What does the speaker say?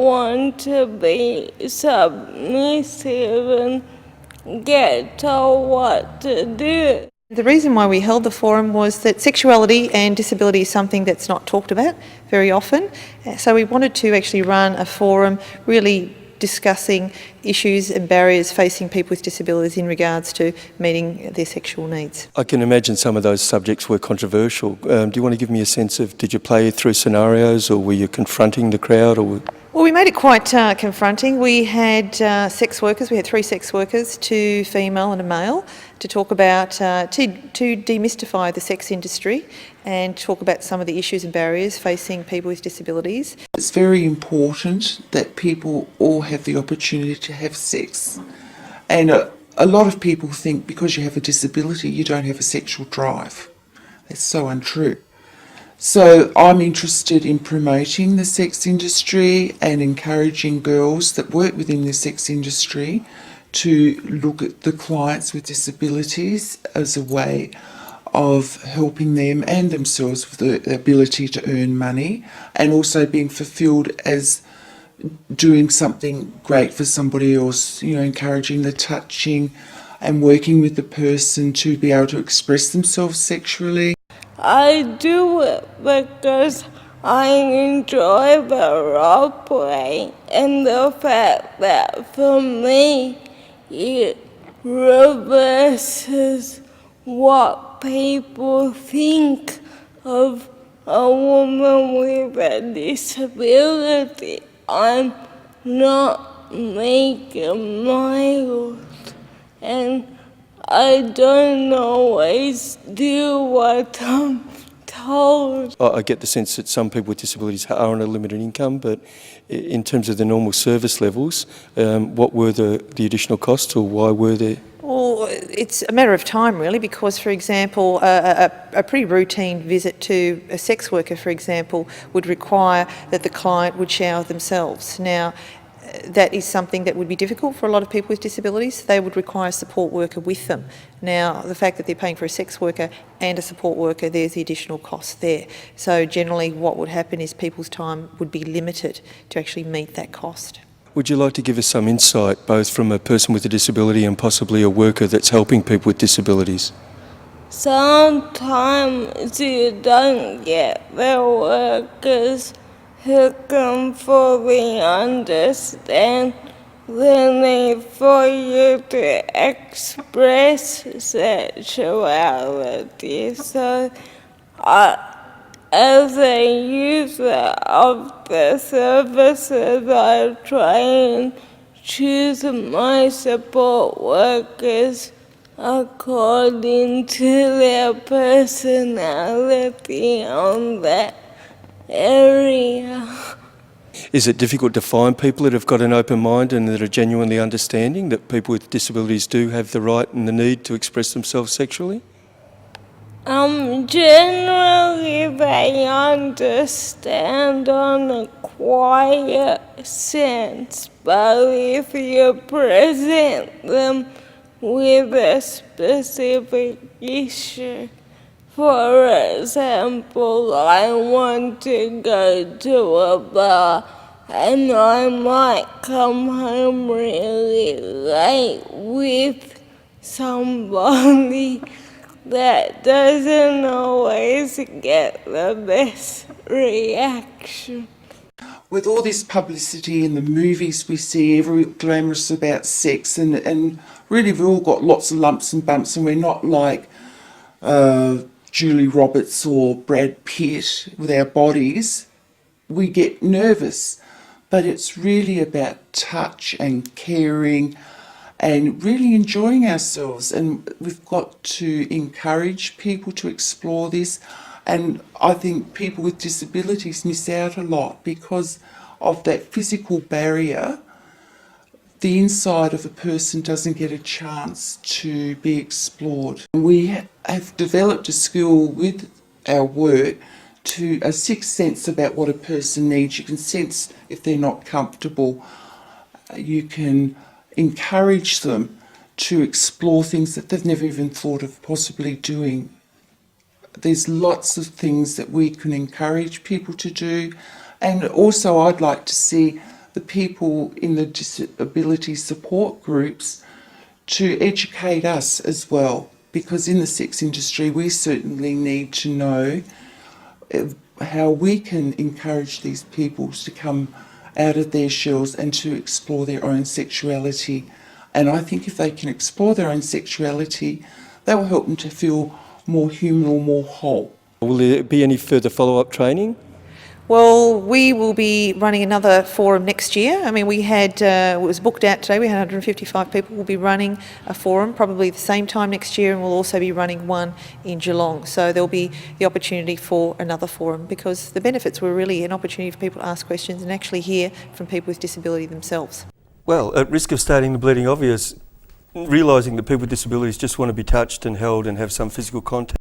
want to be submissive and get told what to do. The reason why we held the forum was that sexuality and disability is something that's not talked about very often. So we wanted to actually run a forum really discussing issues and barriers facing people with disabilities in regards to meeting their sexual needs. I can imagine some of those subjects were controversial. Do you want to give me a sense of, did you play through scenarios, or were you confronting the crowd? Well, we made it quite confronting. We had sex workers, we had 3 sex workers, 2 female and a male, to talk about, to demystify the sex industry and talk about some of the issues and barriers facing people with disabilities. It's very important that people all have the opportunity to have sex. And a lot of people think because you have a disability you don't have a sexual drive. That's so untrue. So I'm interested in promoting the sex industry and encouraging girls that work within the sex industry to look at the clients with disabilities as a way of helping them and themselves with the ability to earn money, and also being fulfilled as doing something great for somebody else, you know, encouraging the touching and working with the person to be able to express themselves sexually. I do it because I enjoy the role play and the fact that for me it reverses what people think of a woman with a disability. I'm not making mild, and I don't always do what I'm told. I get the sense that some people with disabilities are on a limited income, but in terms of the normal service levels, what were the additional costs, or why were there? Well, it's a matter of time really, because for example a pretty routine visit to a sex worker, for example, would require that the client would shower themselves. Now that is something that would be difficult for a lot of people with disabilities. They would require a support worker with them. Now the fact that they're paying for a sex worker and a support worker, there's the additional cost there. So generally what would happen is people's time would be limited to actually meet that cost. Would you like to give us some insight, both from a person with a disability and possibly a worker that's helping people with disabilities? Sometimes you don't get the workers who can fully understand the need for you to express sexuality. So as a user of the services, I try and choose my support workers according to their personality on that area. Is it difficult to find people that have got an open mind and that are genuinely understanding that people with disabilities do have the right and the need to express themselves sexually? Generally they understand on a quiet sense, but if you present them with a specific issue, for example, I want to go to a bar and I might come home really late with somebody that doesn't always get the best reaction. With all this publicity in the movies we see, every glamorous about sex, and really we've all got lots of lumps and bumps, and we're not like Julie Roberts or Brad Pitt with our bodies. We get nervous, but it's really about touch and caring and really enjoying ourselves, and we've got to encourage people to explore this. And I think people with disabilities miss out a lot because of that physical barrier. The inside of a person doesn't get a chance to be explored. We have developed a skill with our work to a sixth sense about what a person needs. You can sense if they're not comfortable. You can encourage them to explore things that they've never even thought of possibly doing. There's lots of things that we can encourage people to do, and also I'd like to see the people in the disability support groups to educate us as well, because in the sex industry we certainly need to know how we can encourage these people to come out of their shells and to explore their own sexuality. And I think if they can explore their own sexuality, that will help them to feel more human or more whole. Will there be any further follow-up training? Well, we will be running another forum next year. I mean, we had, it was booked out today, we had 155 people. We'll be running a forum probably the same time next year, and we'll also be running one in Geelong. So there'll be the opportunity for another forum, because the benefits were really an opportunity for people to ask questions and actually hear from people with disability themselves. Well, at risk of stating the bleeding obvious, realising that people with disabilities just want to be touched and held and have some physical contact.